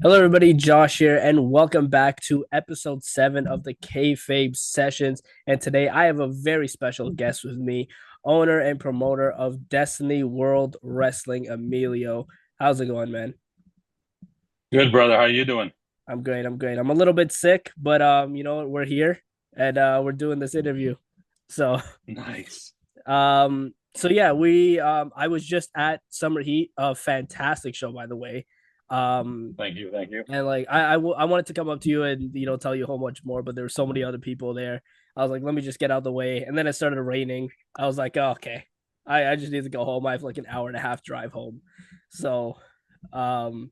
Hello, everybody. Josh here, and welcome back to episode 7 of the Kayfabe Sessions. And today I have a very special guest with me, owner and promoter of Destiny World Wrestling, Emilio. How's it going, man? Good, brother. How you doing? I'm great. I'm great. I'm a little bit sick, but you know what? We're here and we're doing this interview. So, Nice. so yeah, we I was just at Summer Heat, a fantastic show, by the way. Um, Thank you. Thank you. And like I wanted to come up to you and tell you a whole bunch more, but there were so many other people there. I was like, let me just get out of the way. And then it started raining. I was like, oh, okay, I just need to go home. I have like an hour and a half drive home. So, um,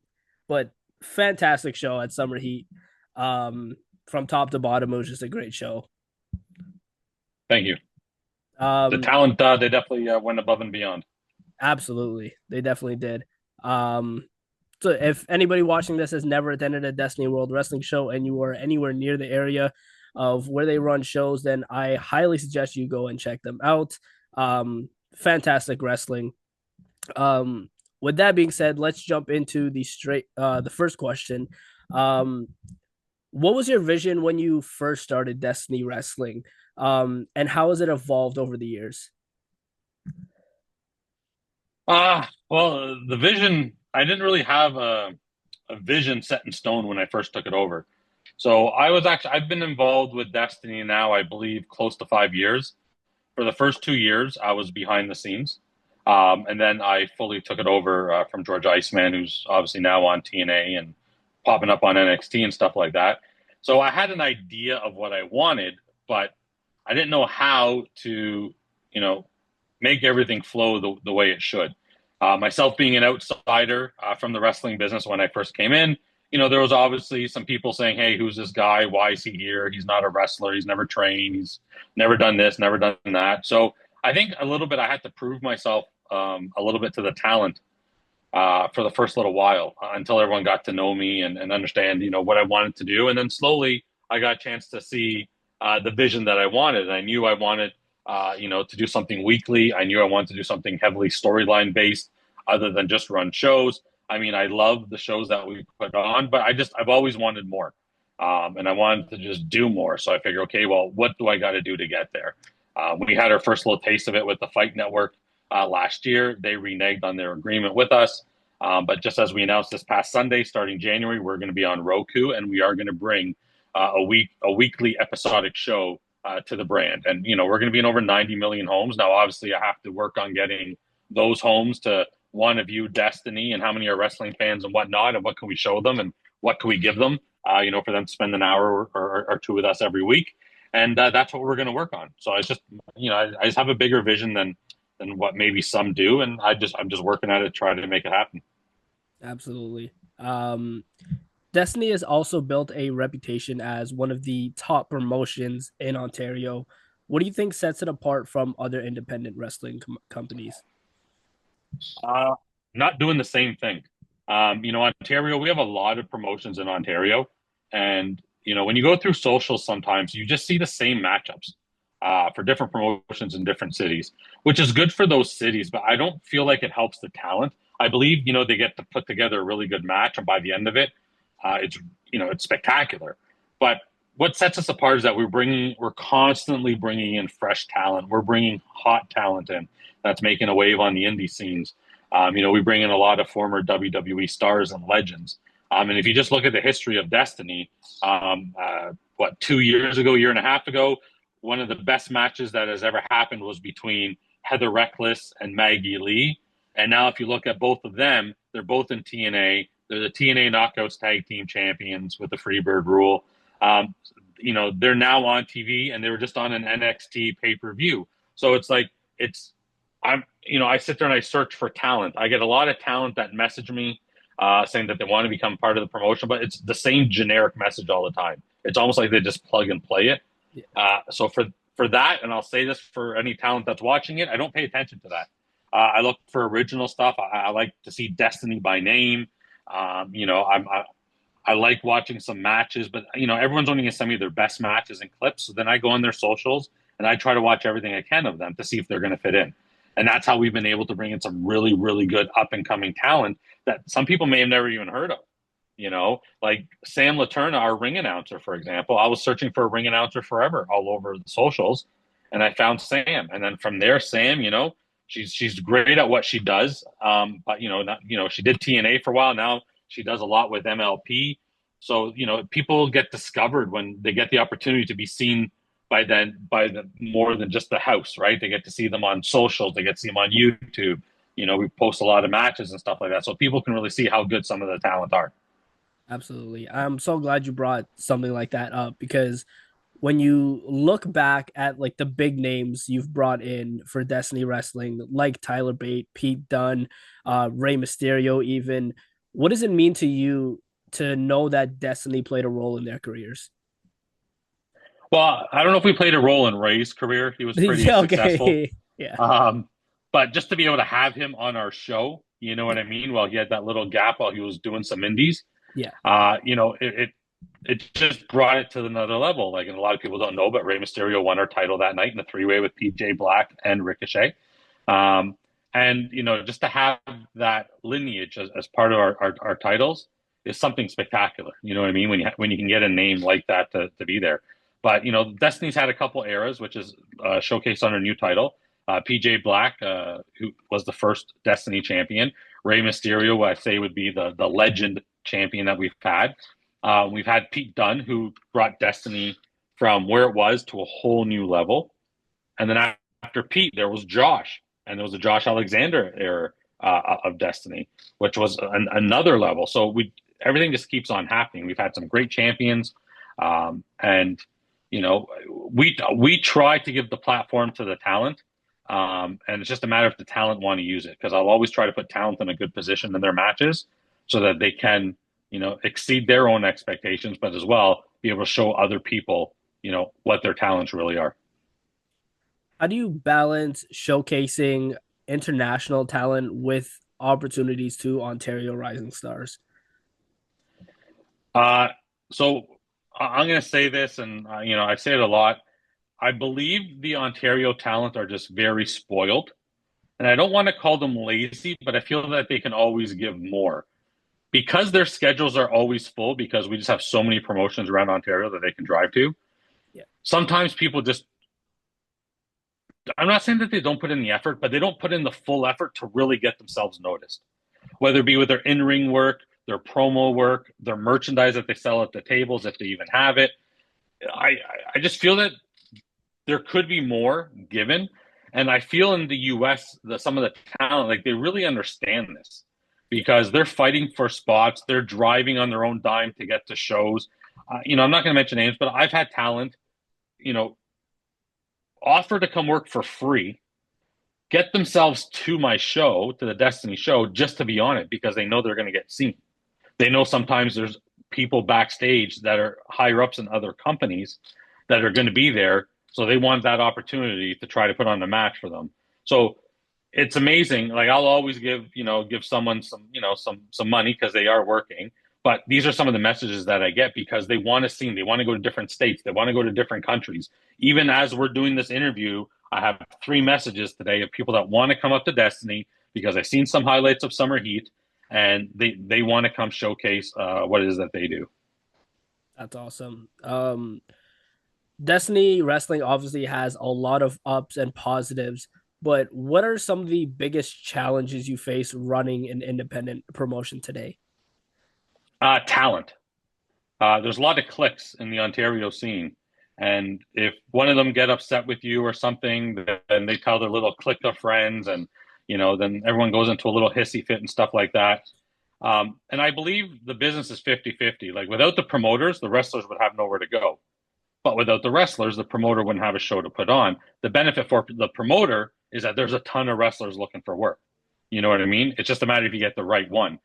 but fantastic show at Summer Heat. Um, from top to bottom, it was just a great show. Thank you. The Um, talent, they definitely went above and beyond. Absolutely, they definitely did. Um, so if anybody watching this has never attended a Destiny World Wrestling show and you are anywhere near the area of where they run shows, then I highly suggest you go and check them out. Fantastic wrestling. Um, with that being said, let's jump into the first question. Um, what was your vision when you first started Destiny Wrestling? And how has it evolved over the years? Well, the vision, I didn't really have a vision set in stone when I first took it over. So I've been involved with Destiny now, I believe, close to 5 years. For the first 2 years, I was behind the scenes. And then I fully took it over from George Iceman, who's obviously now on TNA and popping up on NXT and stuff like that. So I had an idea of what I wanted, but I didn't know how to, you know, make everything flow the way it should. Myself being an outsider from the wrestling business when I first came in, there was obviously some people saying, "Hey, who's this guy? Why is he here? He's not a wrestler. He's never trained. He's never done this, never done that." So I think a little bit I had to prove myself a little bit to the talent for the first little while until everyone got to know me and understand, what I wanted to do. And then slowly I got a chance to see the vision that I wanted. And I knew I wanted, to do something weekly. I knew I wanted to do something heavily storyline based other than just run shows. I mean, I love the shows that we put on, but I've always wanted more. And I wanted to just do more. So I figured, okay, well, what do I got to do to get there? We had our first little taste of it with the Fight Network last year. They reneged on their agreement with us. But just as we announced this past Sunday, starting January, we're going to be on Roku, and we are going to bring a weekly episodic show to the brand. And we're going to be in over 90 million homes now. Obviously, I have to work on getting those homes to want to view Destiny and how many are wrestling fans and whatnot, and what can we show them and what can we give them, for them to spend an hour or two with us every week. And that's what we're going to work on. So it's just, I just have a bigger vision than what maybe some do, and I'm just working at it, trying to make it happen. Absolutely. Destiny has also built a reputation as one of the top promotions in Ontario. What do you think sets it apart from other independent wrestling companies? Uh, Not doing the same thing. Ontario, we have a lot of promotions in Ontario. And, when you go through socials, sometimes you just see the same matchups for different promotions in different cities, which is good for those cities. But I don't feel like it helps the talent. I believe, they get to put together a really good match. And by the end of it, it's spectacular. But what sets us apart is that we're constantly bringing in fresh talent. We're bringing hot talent in that's making a wave on the indie scenes. We bring in a lot of former WWE stars and legends. And if you just look at the history of Destiny, 2 years ago, year and a half ago, one of the best matches that has ever happened was between Heather Reckless and Maggie Lee. And now, if you look at both of them, they're both in TNA. They're the TNA Knockouts Tag Team Champions with the Freebird rule. They're now on TV, and they were just on an NXT pay per view. So it's like it's I sit there and I search for talent. I get a lot of talent that message me saying that they want to become part of the promotion, but it's the same generic message all the time. It's almost like they just plug and play it. Yeah, So for that, and I'll say this for any talent that's watching it, I don't pay attention to that. I look for original stuff. I like to see Destiny by name. I like watching some matches, but everyone's only gonna send me their best matches and clips. So then I go on their socials and I try to watch everything I can of them to see if they're gonna fit in. And that's how we've been able to bring in some really, really good up and coming talent that some people may have never even heard of. Like Sam Laterna, our ring announcer, for example. I was searching for a ring announcer forever all over the socials, and I found Sam. And then from there, Sam, she's great at what she does. But not, she did TNA for a while. Now she does a lot with MLP. So people get discovered when they get the opportunity to be seen by the more than just the house, right? They get to see them on socials. They get to see them on YouTube. We post a lot of matches and stuff like that, so people can really see how good some of the talent are. Absolutely. I'm so glad you brought something like that up because when you look back at like the big names you've brought in for Destiny Wrestling, like Tyler Bate, Pete Dunne, Rey Mysterio, even, what does it mean to you to know that Destiny played a role in their careers? Well, I don't know if we played a role in Ray's career. He was pretty Yeah, successful. okay. Yeah. Um, but just to be able to have him on our show, you know what Yeah. I mean? Well, he had that little gap while he was doing some indies. Yeah. It just brought it to another level. Like, and a lot of people don't know, but Rey Mysterio won our title that night in the three way with PJ Black and Ricochet. Um, and just to have that lineage as part of our titles is something spectacular. You know what I mean? When you can get a name like that to be there. But Destiny's had a couple eras, which is showcased on our new title. PJ Black, who was the first Destiny champion. Rey Mysterio, what I say would be the legend champion that we've had. We've had Pete Dunne, who brought Destiny from where it was to a whole new level. And then after Pete, there was Josh, and there was a Josh Alexander era of Destiny, which was another level. So everything just keeps on happening. We've had some great champions, and we try to give the platform to the talent, and it's just a matter if the talent want to use it. Because I'll always try to put talent in a good position in their matches so that they can exceed their own expectations, but as well be able to show other people what their talents really are. How do you balance showcasing international talent with opportunities to Ontario Rising Stars? Uh, so I'm going to say this, and I say it a lot. I believe the Ontario talent are just very spoiled, and I don't want to call them lazy, but I feel that they can always give more because their schedules are always full because we just have so many promotions around Ontario that they can drive to. Yeah. Sometimes people just, I'm not saying that they don't put in the effort, but they don't put in the full effort to really get themselves noticed, whether it be with their in-ring work, their promo work, their merchandise that they sell at the tables, if they even have it. I I just feel that there could be more given, and I feel in the U.S. Some of the talent, like, they really understand this because they're fighting for spots, they're driving on their own dime to get to shows. I'm not going to mention names, but I've had talent, you know, offer to come work for free, get themselves to my show, to the Destiny show, just to be on it because they know they're going to get seen. They know sometimes there's people backstage that are higher ups in other companies that are going to be there. So they want that opportunity to try to put on a match for them. So it's amazing. Like, I'll always give someone some money because they are working. But these are some of the messages that I get because they want to see. They want to go to different states. They want to go to different countries. Even as we're doing this interview, I have 3 messages today of people that want to come up to Destiny because I've seen some highlights of Summer Heat, and they want to come showcase what it is that they do. That's awesome. Destiny Wrestling obviously has a lot of ups and positives, but what are some of the biggest challenges you face running an independent promotion today? Talent. There's a lot of clicks in the Ontario scene. And if one of them get upset with you or something, then they tell their little clique of friends, and then everyone goes into a little hissy fit and stuff like that. And I believe the business is 50-50. Like, without the promoters, the wrestlers would have nowhere to go. But without the wrestlers, the promoter wouldn't have a show to put on. The benefit for the promoter is that there's a ton of wrestlers looking for work. You know what I mean? It's just a matter if you get the right one.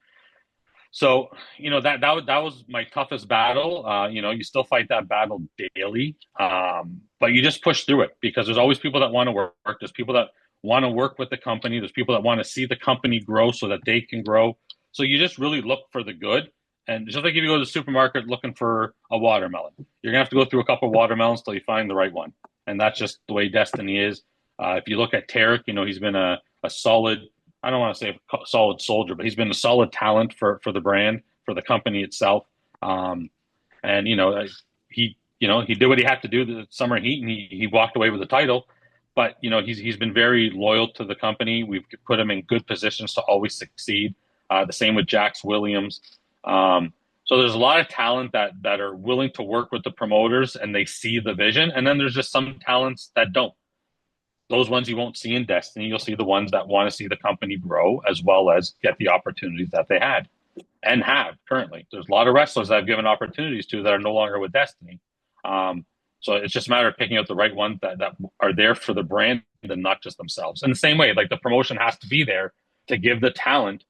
So, that was my toughest battle. You still fight that battle daily, but you just push through it because there's always people that want to work. There's people that want to work with the company. There's people that want to see the company grow so that they can grow. So you just really look for the good. And just like if you go to the supermarket looking for a watermelon, you're gonna have to go through a couple of watermelons till you find the right one. And that's just the way Destiny is. If you look at Tarek, he's been a solid, I don't want to say a solid soldier, but he's been a solid talent for the brand for the company itself. And he did what he had to do the summer heat, and he walked away with the title. But he's been very loyal to the company. We've put him in good positions to always succeed. The same with Jax Williams. So there's a lot of talent that are willing to work with the promoters, and they see the vision. And then there's just some talents that don't. Those ones you won't see in Destiny. You'll see the ones that want to see the company grow as well as get the opportunities that they had and have currently. There's a lot of wrestlers that I've given opportunities to that are no longer with Destiny. So it's just a matter of picking out the right ones that are there for the brand and not just themselves. In the same way, like the promotion has to be there to give the talent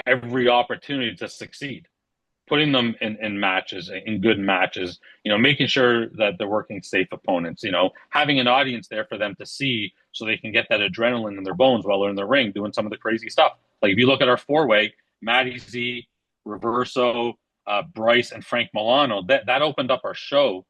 every opportunity to succeed, putting them in matches, in good matches, making sure that they're working safe opponents, having an audience there for them to see so they can get that adrenaline in their bones while they're in the ring doing some of the crazy stuff. Like if you look at our four-way, Matty Z, Reverso, Bryce, and Frank Milano, that opened up our show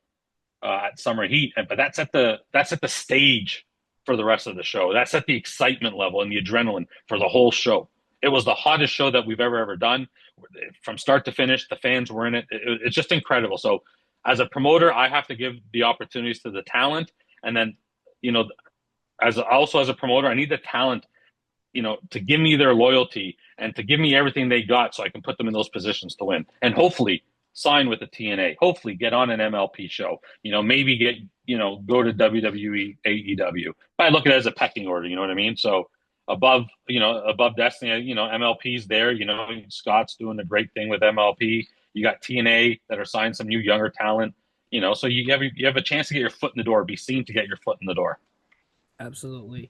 at Summer Heat, but that's at the stage for the rest of the show. That's at the excitement level and the adrenaline for the whole show. It was the hottest show that we've ever done. From start to finish, the fans were in it. It's just incredible. So as a promoter, I have to give the opportunities to the talent. And then, as a promoter, I need the talent, to give me their loyalty and to give me everything they got so I can put them in those positions to win. And hopefully sign with the TNA, hopefully get on an MLP show, maybe go to WWE, AEW. But I look at it as a pecking order, you know what I mean? So above Destiny, MLP's there, Scott's doing a great thing with MLP. You got TNA that are signing some new younger talent, so you have a chance to get your foot in the door, be seen to get your foot in the door. Absolutely.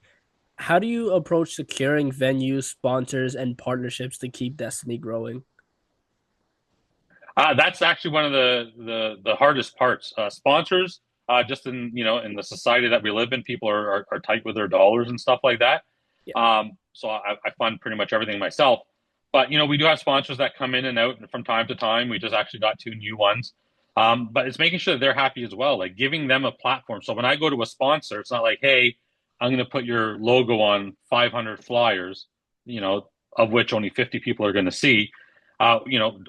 How do you approach securing venues, sponsors, and partnerships to keep Destiny growing? That's actually one of the hardest parts. Sponsors, just in the society that we live in, people are tight with their dollars and stuff like that. Yeah, So I fund pretty much everything myself. But we do have sponsors that come in and out from time to time. We just actually got 2 new ones. But it's making sure that they're happy as well, like giving them a platform. So when I go to a sponsor, it's not like, hey, I'm going to put your logo on 500 flyers, of which only 50 people are going to see.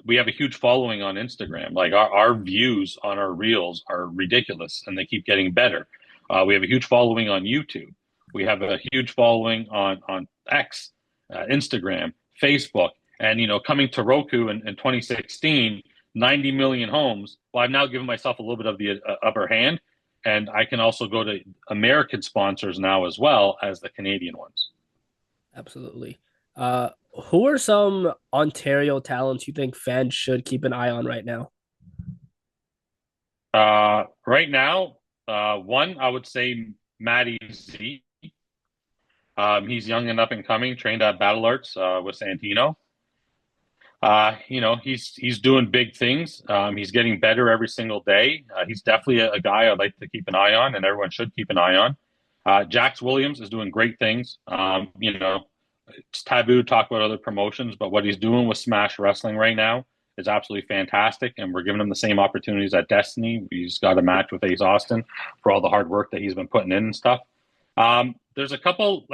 We have a huge following on Instagram. Like our views on our reels are ridiculous, and they keep getting better. We have a huge following on YouTube. We have a huge following on X, Instagram, Facebook, and coming to Roku in 2016, 90 million homes. Well, I've now given myself a little bit of the upper hand, and I can also go to American sponsors now as well as the Canadian ones. absolutely. Who are some Ontario talents you think fans should keep an eye on right now? Right now, one, I would say Matty Z. He's young and up and coming, trained at Battle Arts with Santino. He's doing big things. He's getting better every single day. He's definitely a guy I'd like to keep an eye on, and everyone should keep an eye on. Jax Williams is doing great things. It's taboo to talk about other promotions, but what he's doing with Smash Wrestling right now is absolutely fantastic, and we're giving him the same opportunities at Destiny. He's got a match with Ace Austin for all the hard work that he's been putting in and stuff. There's a couple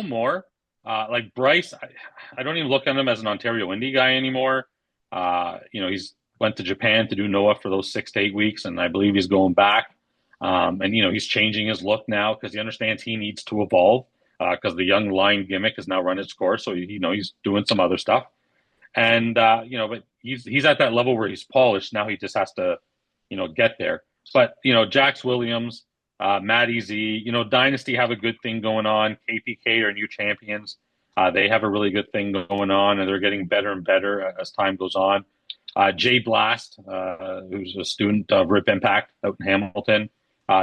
more. Like Bryce, I don't even look at him as an Ontario indie guy anymore. He's went to Japan to do Noah for those 6 to 8 weeks, and I believe he's going back. And he's changing his look now because he understands he needs to evolve because the young lion gimmick has now run its course. So he's doing some other stuff, and but he's at that level where he's polished. Now he just has to get there. But Jax Williams, Matty Z, Dynasty have a good thing going on. KPK are new champions. They have a really good thing going on, and they're getting better and better as time goes on. Jay Blast, who's a student of Rip Impact out in Hamilton,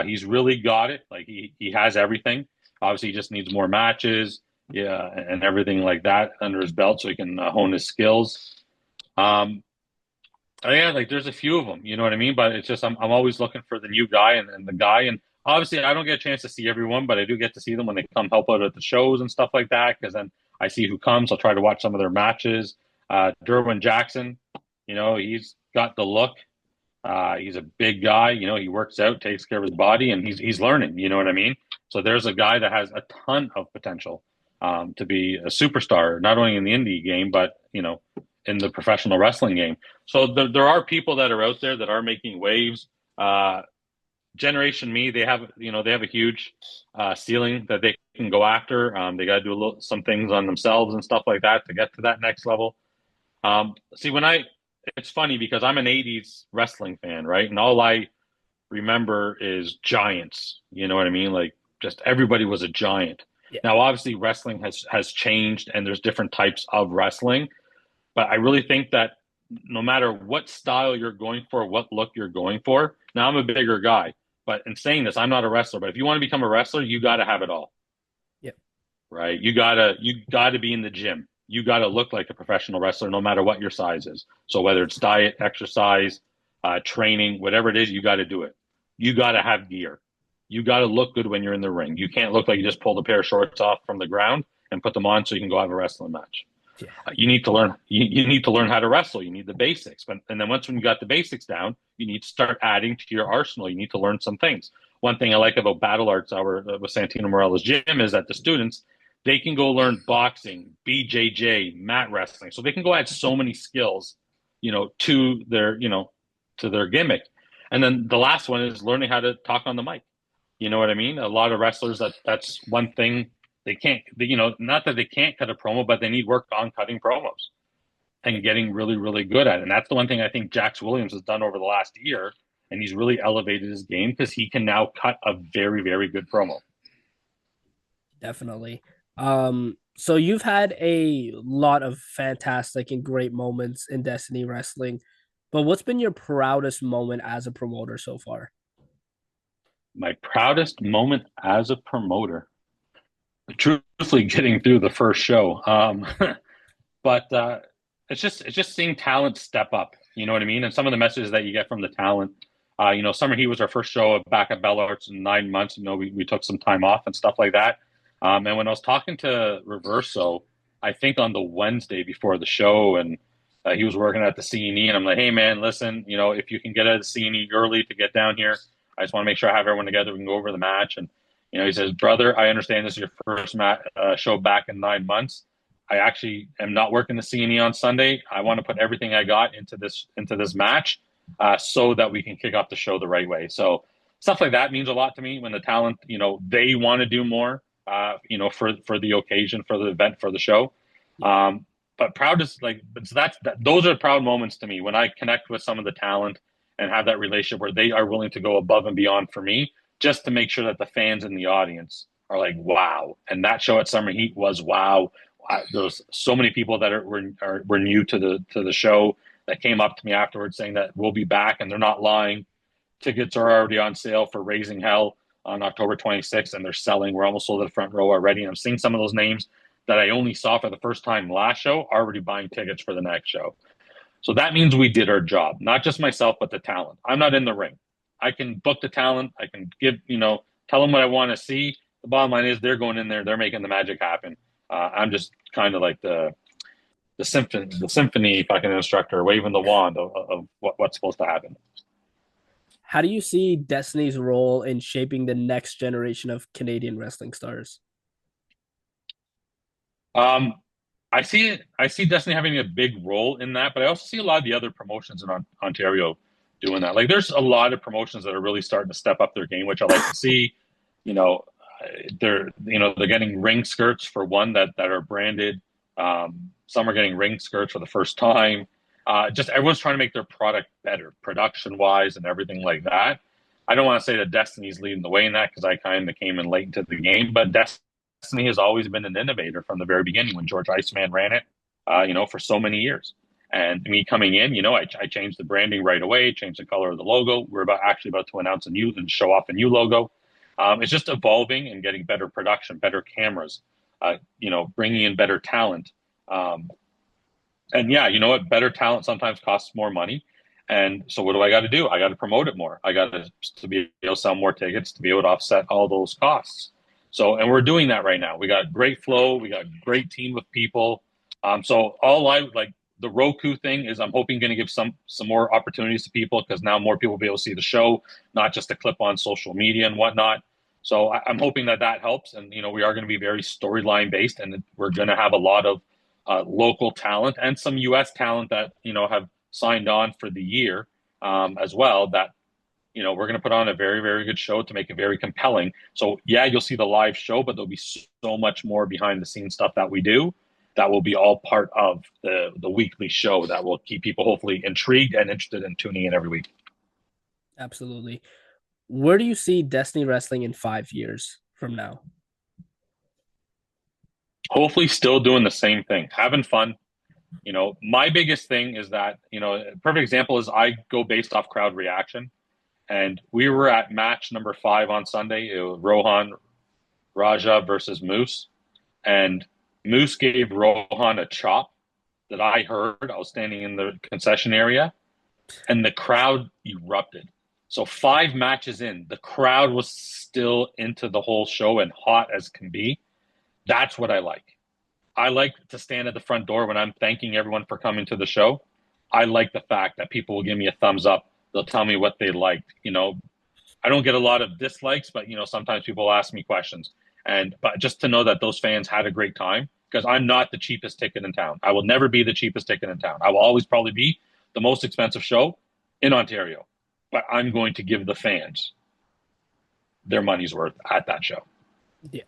he's really got it. Like he has everything. Obviously, he just needs more matches, and everything like that under his belt so he can hone his skills. Like there's a few of them, you know what I mean? But it's just I'm always looking for the new guy and the guy. And obviously, I don't get a chance to see everyone, but I do get to see them when they come help out at the shows and stuff like that. Because then I see who comes. I'll try to watch some of their matches. Derwin Jackson, he's got the look. He's a big guy. He works out, takes care of his body, and he's learning. You know what I mean? So there's a guy that has a ton of potential to be a superstar, not only in the indie game, but in the professional wrestling game. So there are people that are out there that are making waves. Generation Me, they have they have a huge ceiling that they can go after. They got to do some things on themselves and stuff like that to get to that next level. See, it's funny because I'm an '80s wrestling fan, right? And all I remember is giants. You know what I mean? Like just everybody was a giant. Yeah, Now, obviously, wrestling has changed, and there's different types of wrestling. But I really think that no matter what style you're going for, what look you're going for. Now, I'm a bigger guy, but in saying this, I'm not a wrestler. But if you want to become a wrestler, you got to have it all, yeah, right? You gotta be in the gym. You got to look like a professional wrestler, no matter what your size is. So whether it's diet, exercise, training, whatever it is, you got to do it. You got to have gear. You got to look good when you're in the ring. You can't look like you just pulled a pair of shorts off from the ground and put them on so you can go have a wrestling match. yeah. You need to learn. You need to learn how to wrestle. You need the basics, and then once when you got the basics down, you need to start adding to your arsenal. You need to learn some things. One thing I like about Battle Arts, our with Santino Morella's gym, is that the students they can go learn boxing, BJJ, mat wrestling, so they can go add so many skills, to their gimmick. And then the last one is learning how to talk on the mic. You know what I mean? A lot of wrestlers that's one thing they can't, not that they can't cut a promo, but they need work on cutting promos and getting really, really good at it. And that's the one thing I think Jax Williams has done over the last year. And he's really elevated his game because he can now cut a very, very good promo. Definitely. So you've had a lot of fantastic and great moments in Destiny Wrestling, but what's been your proudest moment as a promoter so far? My proudest moment as a promoter, truthfully, getting through the first show. But it's just seeing talent step up. You know what I mean? And some of the messages that you get from the talent. Summer Heat was our first show back at Bell Arts in 9 months. We took some time off and stuff like that. And when I was talking to Reverso, I think on the Wednesday before the show, and he was working at the CNE, and I'm like, hey man, listen, if you can get at the CNE early to get down here, I just want to make sure I have everyone together. We can go over the match. And he says, brother, I understand this is your first show back in 9 months. I actually am not working the CNE on Sunday. I want to put everything I got into this match, so that we can kick off the show the right way. So stuff like that means a lot to me when the talent, they want to do more, for the occasion, for the event, for the show. But proud is like, so those are proud moments to me when I connect with some of the talent and have that relationship where they are willing to go above and beyond for me just to make sure that the fans in the audience are like, wow. And that show at Summer Heat was wow. There's so many people that were new to the show that came up to me afterwards saying that we'll be back, and they're not lying. Tickets are already on sale for Raising Hell on October 26th, and they're selling. We're almost sold at the front row already. And I'm seeing some of those names that I only saw for the first time last show already buying tickets for the next show. So that means we did our job, not just myself, but the talent. I'm not in the ring. I can book the talent. I can tell them what I want to see. The bottom line is they're going in there. They're making the magic happen. I'm just kind of like the symphony fucking instructor waving the wand of what's supposed to happen. How do you see Destiny's role in shaping the next generation of Canadian wrestling stars? Um, I see Destiny having a big role in that, but I also see a lot of the other promotions in Ontario doing that. Like, there's a lot of promotions that are really starting to step up their game, which I like to see. You know, they're getting ring skirts for one that are branded. Some are getting ring skirts for the first time. Just everyone's trying to make their product better, production wise, and everything like that. I don't want to say that Destiny's leading the way in that because I kind of came in late into the game, but Destiny has always been an innovator from the very beginning when George Iceman ran it, for so many years. And me coming in, I changed the branding right away, changed the color of the logo. We're actually about to announce and show off a new logo. It's just evolving and getting better production, better cameras, bringing in better talent. And yeah, you know what? Better talent sometimes costs more money. And so what do I got to do? I got to promote it more. I got to be able to sell more tickets to be able to offset all those costs. So, and we're doing that right now. We got great flow. We got a great team of people. So the Roku thing is I'm hoping going to give some more opportunities to people because now more people will be able to see the show, not just a clip on social media and whatnot. So I'm hoping that helps. And, we are going to be very storyline based, and we're going to have a lot of local talent and some U.S. talent that have signed on for the year as well. That we're going to put on a very, very good show to make it very compelling. So yeah, you'll see the live show, but there'll be so much more behind the scenes stuff that we do that will be all part of the weekly show that will keep people hopefully intrigued and interested in tuning in every week. Absolutely. Where do you see Destiny Wrestling in 5 years from now? Hopefully, still doing the same thing, having fun. My biggest thing is that, a perfect example is I go based off crowd reaction. And we were at match number 5 on Sunday. It was Rohan Raja versus Moose. And Moose gave Rohan a chop that I heard. I was standing in the concession area, and the crowd erupted. So 5 matches in, the crowd was still into the whole show and hot as can be. That's what I like. I like to stand at the front door when I'm thanking everyone for coming to the show. I like the fact that people will give me a thumbs up. They'll tell me what they liked. I don't get a lot of dislikes, but sometimes people ask me questions. But just to know that those fans had a great time, because I'm not the cheapest ticket in town. I will never be the cheapest ticket in town. I will always probably be the most expensive show in Ontario. But I'm going to give the fans their money's worth at that show. Yeah.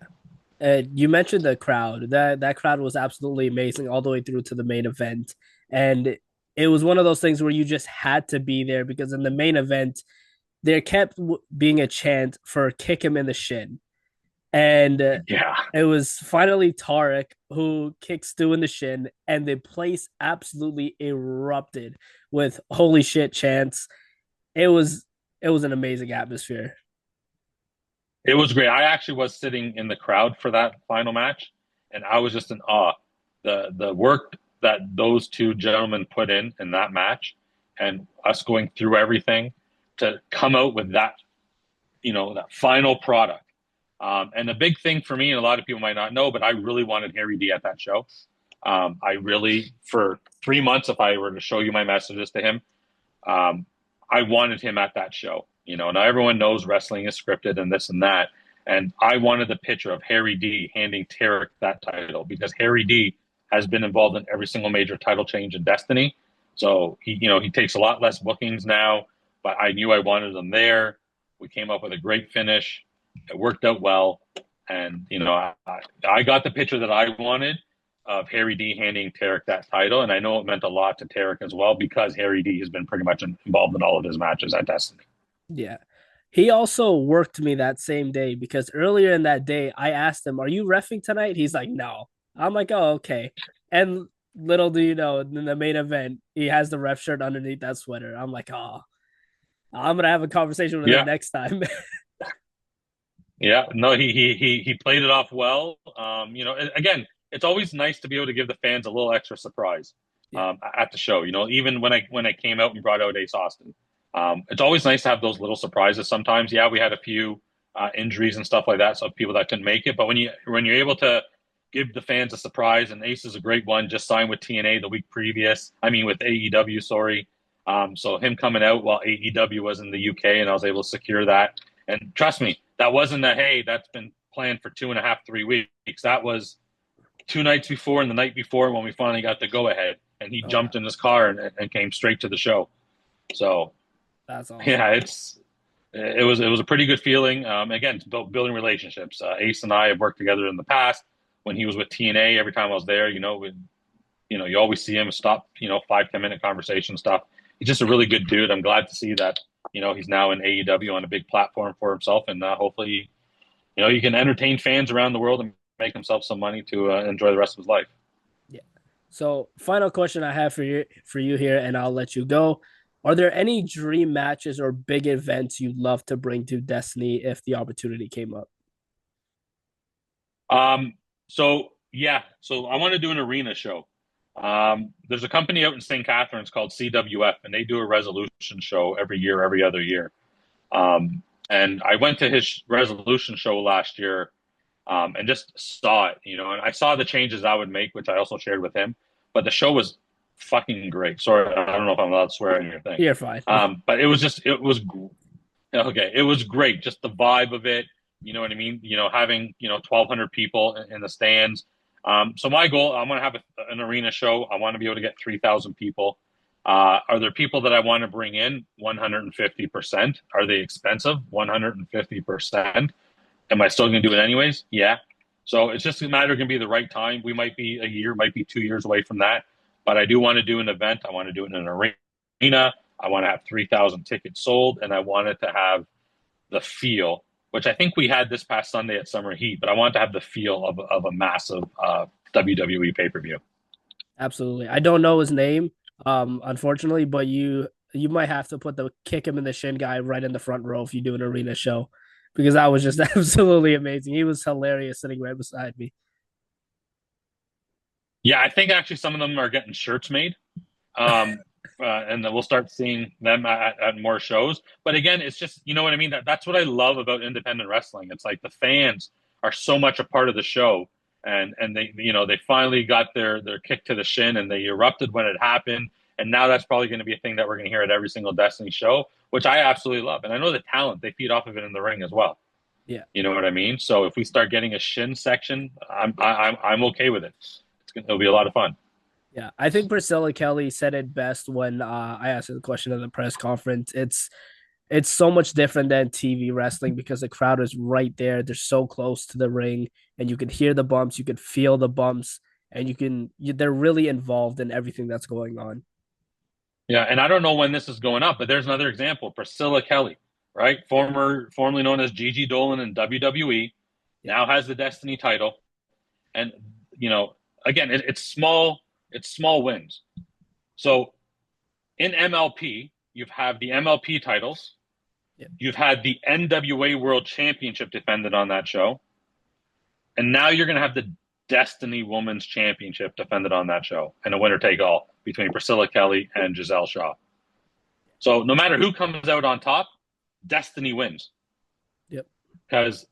You mentioned the crowd. That crowd was absolutely amazing all the way through to the main event, and it was one of those things where you just had to be there because in the main event there kept being a chant for "kick him in the shin," and Yeah. it was finally Tarek who kicked Stu in the shin, and the place absolutely erupted with "holy shit" chants. It was it was an amazing atmosphere. It was great. I actually was sitting in the crowd for that final match, and I was just in awe. The work that those two gentlemen put in that match, and us going through everything to come out with that final product. And the big thing for me, and a lot of people might not know, but I really wanted Harry D at that show. I really, for 3 months, if I were to show you my messages to him, um, I wanted him at that show. Now everyone knows wrestling is scripted and this and that. And I wanted the picture of Harry D handing Tarek that title because Harry D has been involved in every single major title change in Destiny. So he takes a lot less bookings now, but I knew I wanted him there. We came up with a great finish. It worked out well. And, I got the picture that I wanted of Harry D handing Tarek that title. And I know it meant a lot to Tarek as well because Harry D has been pretty much involved in all of his matches at Destiny. Yeah. He also worked me that same day because earlier in that day, I asked him, "Are you refing tonight?" He's like, "No." I'm like, "Oh, okay." And little do you know, in the main event, he has the ref shirt underneath that sweater. I'm like, "Oh, I'm gonna have a conversation with him Yeah. next time." Yeah, no, he played it off well. Again, it's always nice to be able to give the fans a little extra surprise Yeah. at the show. Even when I came out and brought out Ace Austin, it's always nice to have those little surprises. Sometimes, yeah, we had a few injuries and stuff like that, so people that couldn't make it. But when you're able to give the fans a surprise, and Ace is a great one, just signed with TNA the week previous. I mean, with AEW, sorry. So him coming out while AEW was in the UK, and I was able to secure that. And trust me, that wasn't a hey, that's been planned for 2.5, 3 weeks. That was 2 nights before and the night before when we finally got the go ahead. And he Oh wow. jumped in his car and came straight to the show. So That's awesome. yeah, it was a pretty good feeling. Again, it's building relationships. Ace and I have worked together in the past. When he was with TNA, every time I was there, you always see him stop, 5-10 minute conversation stuff. He's just a really good dude. I'm glad to see that he's now in AEW on a big platform for himself, and hopefully, he can entertain fans around the world and make himself some money to enjoy the rest of his life. Yeah. So, final question I have for you here, and I'll let you go. Are there any dream matches or big events you'd love to bring to Destiny if the opportunity came up? So I want to do an arena show. There's a company out in St. Catharines called CWF, and they do a resolution show every year, every other year. And I went to his resolution show last year, and just saw it, and I saw the changes I would make, which I also shared with him. But the show was fucking great. Sorry, I don't know if I'm allowed to swear on your thing. You're fine. But it was okay. It was great. Just the vibe of it. You know what I mean? Having 1,200 people in the stands, So my goal, I want to have an arena show. I want to be able to get 3,000 people. Are there people that I want to bring in? 150%. Are they expensive? 150%. Am I still going to do it anyways? Yeah. So it's just a matter of going to be the right time. We might be a year, might be 2 years away from that. But I do want to do an event. I want to do it in an arena. I want to have 3,000 tickets sold, and I want it to have the feel, which I think we had this past Sunday at Summer Heat, but I want to have the feel of a massive WWE pay per view. Absolutely. I don't know his name, unfortunately, but you might have to put the kick him in the shin guy right in the front row if you do an arena show, because that was just absolutely amazing. He was hilarious sitting right beside me. Yeah, I think actually some of them are getting shirts made. And then we'll start seeing them at more shows. But again, it's just, you know what I mean? That's what I love about independent wrestling. It's like the fans are so much a part of the show, and they, they finally got their kick to the shin, and they erupted when it happened. And now that's probably going to be a thing that we're going to hear at every single Destiny show, which I absolutely love. And I know the talent, they feed off of it in the ring as well. Yeah. You know what I mean? So if we start getting a shin section, I'm okay with it. It'll be a lot of fun. Yeah, I think Priscilla Kelly said it best when I asked her the question at the press conference. It's so much different than TV wrestling because the crowd is right there. They're so close to the ring, and you can hear the bumps, you can feel the bumps, and they're really involved in everything that's going on. Yeah, and I don't know when this is going up, but there's another example. Priscilla Kelly, right? Formerly known as Gigi Dolan in WWE, Yeah, now has the Destiny title. And again, it's small wins. So in MLP, you've had the MLP titles, yeah, you've had the NWA World Championship defended on that show, and now you're going to have the Destiny Women's Championship defended on that show, and a winner take all between Priscilla Kelly and Giselle Shaw. So no matter who comes out on top, Destiny wins yep, because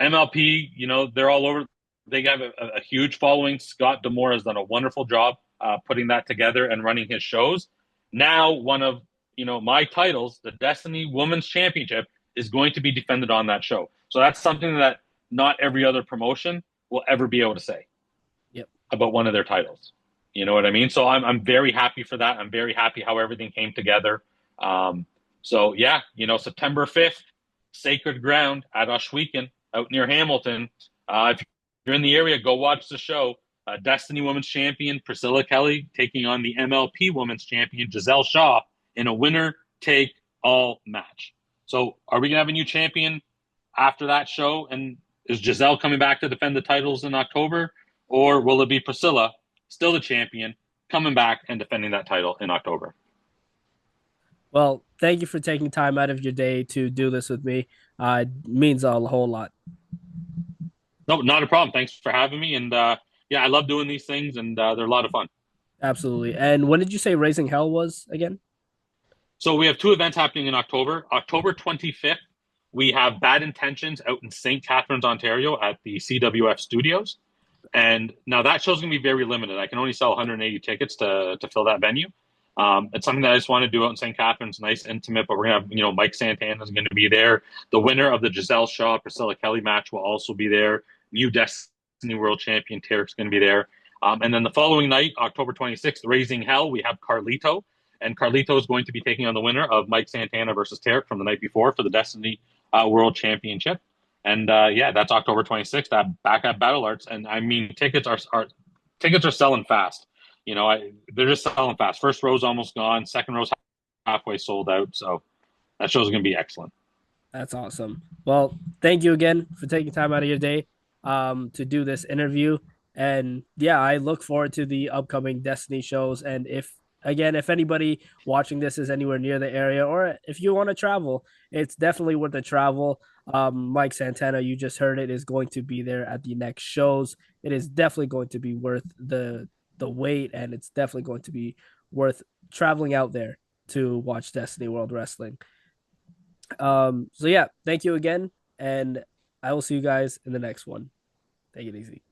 MLP, they're all over. They have a huge following. Scott D'Amore has done a wonderful job putting that together and running his shows. Now, one of my titles, the Destiny Women's Championship, is going to be defended on that show. So that's something that not every other promotion will ever be able to say yep. about one of their titles. You know what I mean? So I'm very happy for that. I'm very happy how everything came together. Um, so yeah, September 5th, Sacred Ground at Oshweekon out near Hamilton. If you're in the area, go watch the show. Destiny Women's Champion Priscilla Kelly taking on the MLP Women's Champion Giselle Shaw in a winner take all match. So are we gonna have a new champion after that show? And is Giselle coming back to defend the titles in October, or will it be Priscilla, still the champion, coming back and defending that title in October? Well, thank you for taking time out of your day to do this with me. It means a whole lot. No, not a problem. Thanks for having me. And yeah, I love doing these things, and they're a lot of fun. Absolutely. And when did you say Raising Hell was again? So we have two events happening in October. October 25th, we have Bad Intentions out in St. Catharines, Ontario at the CWF Studios. And now that show's going to be very limited. I can only sell 180 tickets to fill that venue. It's something that I just want to do out in St. Catharines, nice, intimate, but we're going to have, Mike Santana is going to be there. The winner of the Giselle Shaw, Priscilla Kelly match will also be there. New Destiny World Champion Tarek's going to be there. And then the following night, October 26th, Raising Hell, we have Carlito. And Carlito is going to be taking on the winner of Mike Santana versus Tarek from the night before for the Destiny World Championship. And yeah, that's October 26th back at Battle Arts. And I mean, tickets are selling fast. They're just selling fast. First row's almost gone. Second row's halfway sold out. So that show's going to be excellent. That's awesome. Well, thank you again for taking time out of your day to do this interview. And yeah, I look forward to the upcoming Destiny shows. And if anybody watching this is anywhere near the area, or if you want to travel, it's definitely worth the travel. Mike Santana, you just heard it, is going to be there at the next shows. It is definitely going to be worth the wait, and it's definitely going to be worth traveling out there to watch Destiny World Wrestling. So yeah, thank you again, and I will see you guys in the next one. Take it easy.